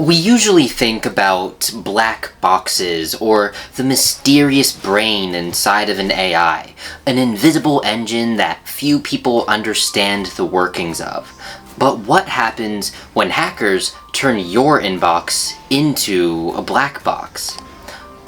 We usually think about black boxes or the mysterious brain inside of an AI, an invisible engine that few people understand the workings of. But what happens when hackers turn your inbox into a black box?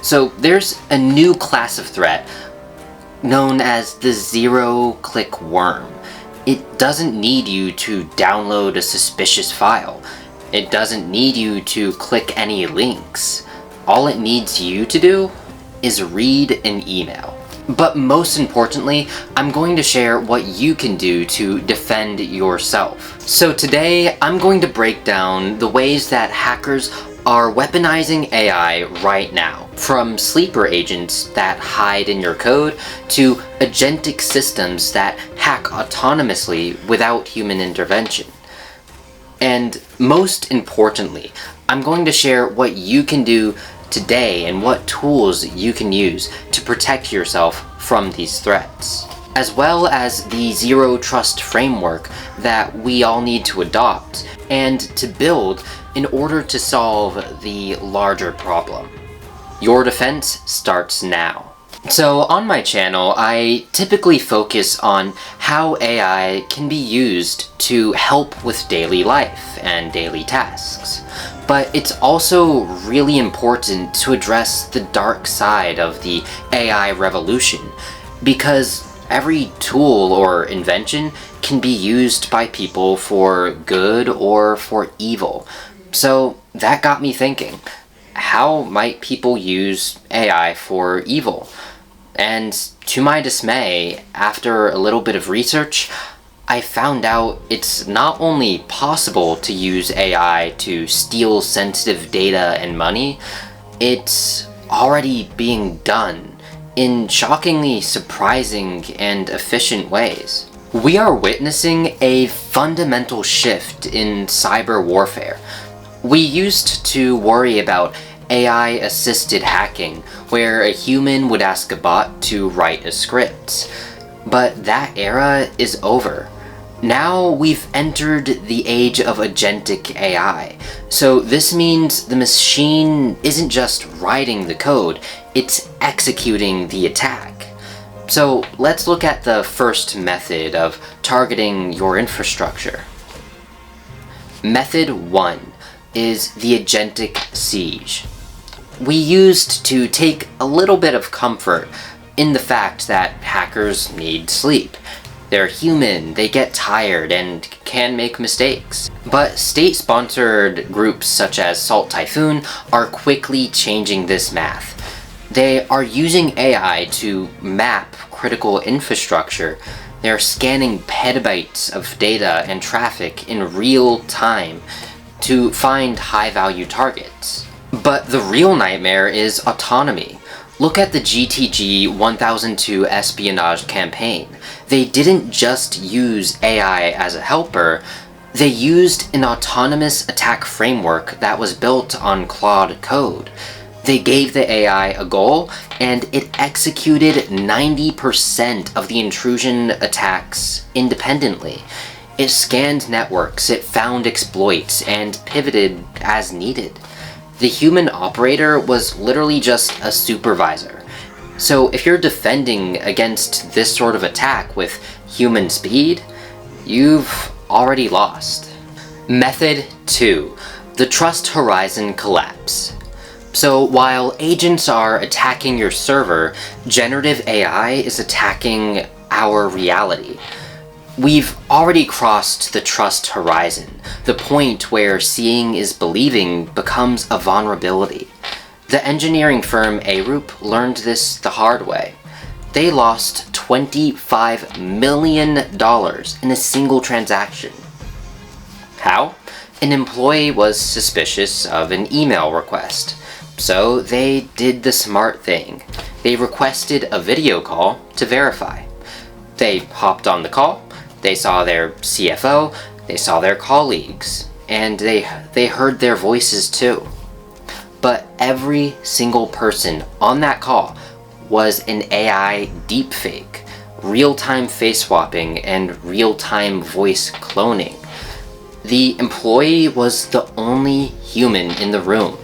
So there's a new class of threat known as the zero-click worm. It doesn't need you to download a suspicious file. It doesn't need you to click any links. All it needs you to do is read an email. But most importantly, I'm going to share what you can do to defend yourself. So today, I'm going to break down the ways that hackers are weaponizing AI right now. From sleeper agents that hide in your code to agentic systems that hack autonomously without human intervention. And most importantly, I'm going to share what you can do today and what tools you can use to protect yourself from these threats, as well as the zero trust framework that we all need to adopt and to build in order to solve the larger problem. Your defense starts now. So on my channel, I typically focus on how AI can be used to help with daily life and daily tasks. But it's also really important to address the dark side of the AI revolution, because every tool or invention can be used by people for good or for evil. So that got me thinking, how might people use AI for evil? And to my dismay, after a little bit of research, I found out it's not only possible to use AI to steal sensitive data and money, it's already being done in shockingly surprising and efficient ways. We are witnessing a fundamental shift in cyber warfare. We used to worry about AI-assisted hacking, where a human would ask a bot to write a script. But that era is over. Now we've entered the age of agentic AI. So this means the machine isn't just writing the code, it's executing the attack. So let's look at the first method of targeting your infrastructure. Method 1 is the agentic siege. We used to take a little bit of comfort in the fact that hackers need sleep. They're human, they get tired, and can make mistakes. But state-sponsored groups such as Salt Typhoon are quickly changing this math. They are using AI to map critical infrastructure. They're scanning petabytes of data and traffic in real time to find high-value targets. But the real nightmare is autonomy. Look at the GTG 1002 espionage campaign. They didn't just use AI as a helper, they used an autonomous attack framework that was built on Claude Code. They gave the AI a goal, and it executed 90% of the intrusion attacks independently. It scanned networks, it found exploits, and pivoted as needed. The human operator was literally just a supervisor. So if you're defending against this sort of attack with human speed, you've already lost. Method 2, the trust horizon collapse. So while agents are attacking your server, generative AI is attacking our reality. We've already crossed the trust horizon, the point where seeing is believing becomes a vulnerability. The engineering firm Arup learned this the hard way. They lost $25 million in a single transaction. How? An employee was suspicious of an email request, so they did the smart thing. They requested a video call to verify. They hopped on the call. They saw their CFO, they saw their colleagues, and they heard their voices too. But every single person on that call was an AI deepfake, real-time face swapping and real-time voice cloning. The employee was the only human in the room.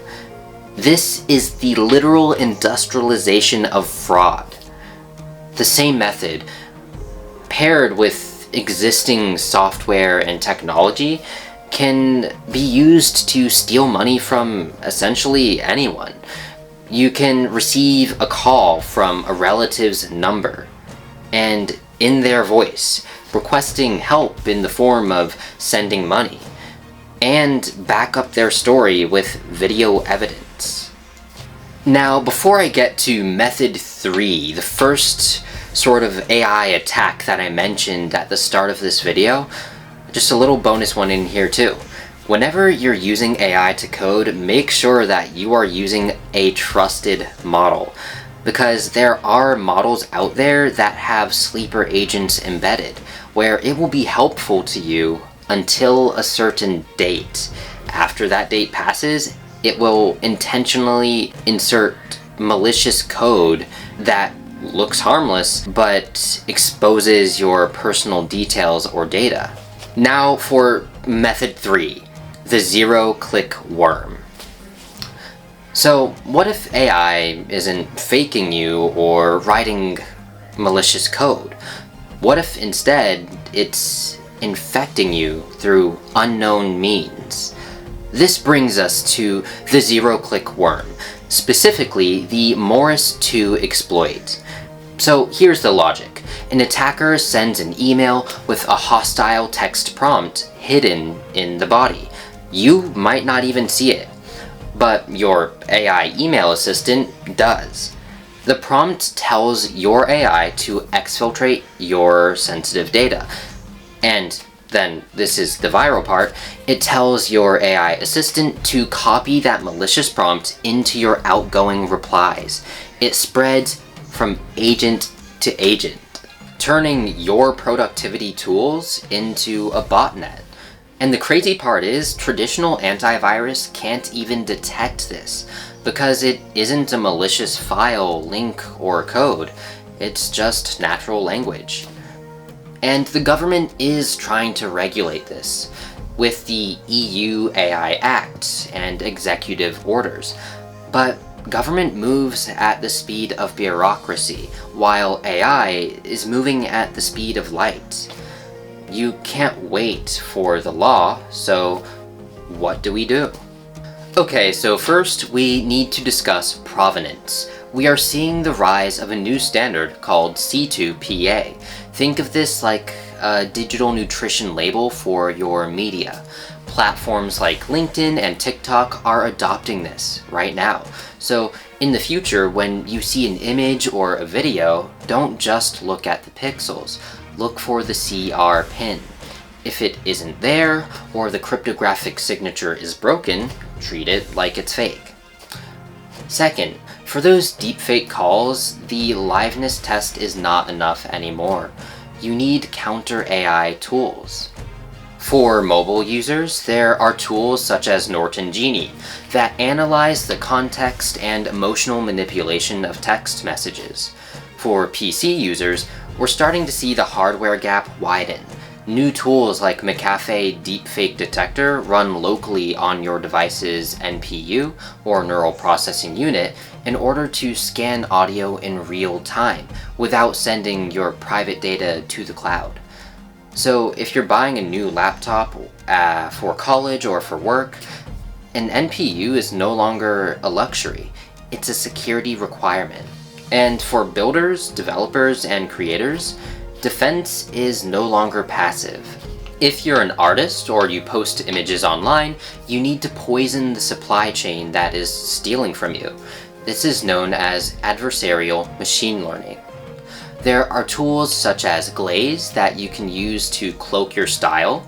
This is the literal industrialization of fraud. The same method, paired with existing software and technology, can be used to steal money from essentially anyone. You can receive a call from a relative's number, and in their voice, requesting help in the form of sending money, and back up their story with video evidence. Now, before I get to method 3, the first sort of AI attack that I mentioned at the start of this video, just a little bonus one in here too. Whenever you're using AI to code, make sure that you are using a trusted model, because there are models out there that have sleeper agents embedded, where it will be helpful to you until a certain date. After that date passes, it will intentionally insert malicious code that looks harmless but exposes your personal details or data. Now for method 3, the zero-click worm. So what if AI isn't faking you or writing malicious code? What if instead it's infecting you through unknown means? This brings us to the zero-click worm, specifically the Morris 2 exploit. So here's the logic. An attacker sends an email with a hostile text prompt hidden in the body. You might not even see it, but your AI email assistant does. The prompt tells your AI to exfiltrate your sensitive data. And then, this is the viral part, it tells your AI assistant to copy that malicious prompt into your outgoing replies. It spreads from agent to agent, turning your productivity tools into a botnet. And the crazy part is, traditional antivirus can't even detect this, because it isn't a malicious file, link, or code. It's just natural language. And the government is trying to regulate this, with the EU AI Act and executive orders. But government moves at the speed of bureaucracy, while AI is moving at the speed of light. You can't wait for the law, so what do we do? Okay, so first we need to discuss provenance. We are seeing the rise of a new standard called C2PA. Think of this like a digital nutrition label for your media. Platforms like LinkedIn and TikTok are adopting this right now. So in the future, when you see an image or a video, don't just look at the pixels. Look for the CR pin. If it isn't there, or the cryptographic signature is broken, treat it like it's fake. Second, for those deepfake calls, the liveness test is not enough anymore. You need counter AI tools. For mobile users, there are tools such as Norton Genie that analyze the context and emotional manipulation of text messages. For PC users, we're starting to see the hardware gap widen. New tools like McAfee Deepfake Detector run locally on your device's NPU or neural processing unit in order to scan audio in real time without sending your private data to the cloud. So if you're buying a new laptop for college or for work, an NPU is no longer a luxury, it's a security requirement. And for builders, developers, and creators, defense is no longer passive. If you're an artist or you post images online, you need to poison the supply chain that is stealing from you. This is known as adversarial machine learning. There are tools such as Glaze that you can use to cloak your style,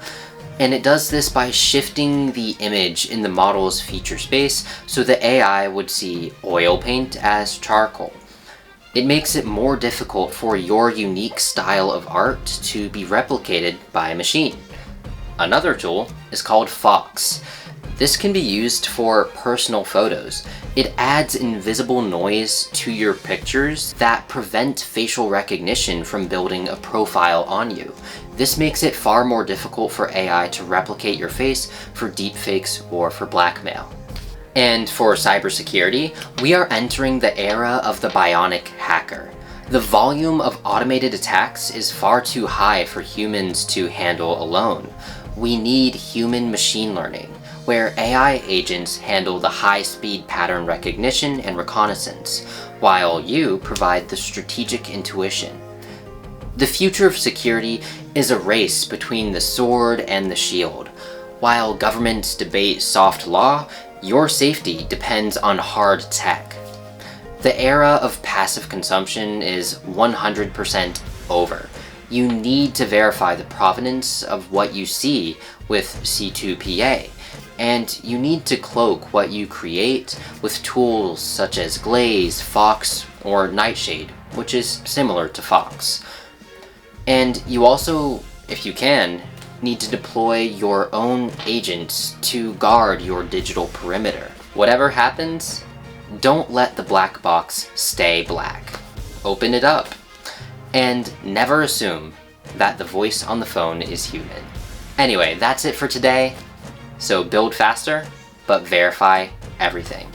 and it does this by shifting the image in the model's feature space so the AI would see oil paint as charcoal. It makes it more difficult for your unique style of art to be replicated by a machine. Another tool is called Fox. This can be used for personal photos. It adds invisible noise to your pictures that prevent facial recognition from building a profile on you. This makes it far more difficult for AI to replicate your face for deepfakes or for blackmail. And for cybersecurity, we are entering the era of the Bionic Hacker. The volume of automated attacks is far too high for humans to handle alone. We need human machine learning, where AI agents handle the high-speed pattern recognition and reconnaissance, while you provide the strategic intuition. The future of security is a race between the sword and the shield. While governments debate soft law, your safety depends on hard tech. The era of passive consumption is 100% over. You need to verify the provenance of what you see with C2PA, and you need to cloak what you create with tools such as Glaze, Fox, or Nightshade, which is similar to Fox. And you also, if you can, need to deploy your own agents to guard your digital perimeter. Whatever happens, don't let the black box stay black. Open it up. And never assume that the voice on the phone is human. Anyway, that's it for today. So build faster, but verify everything.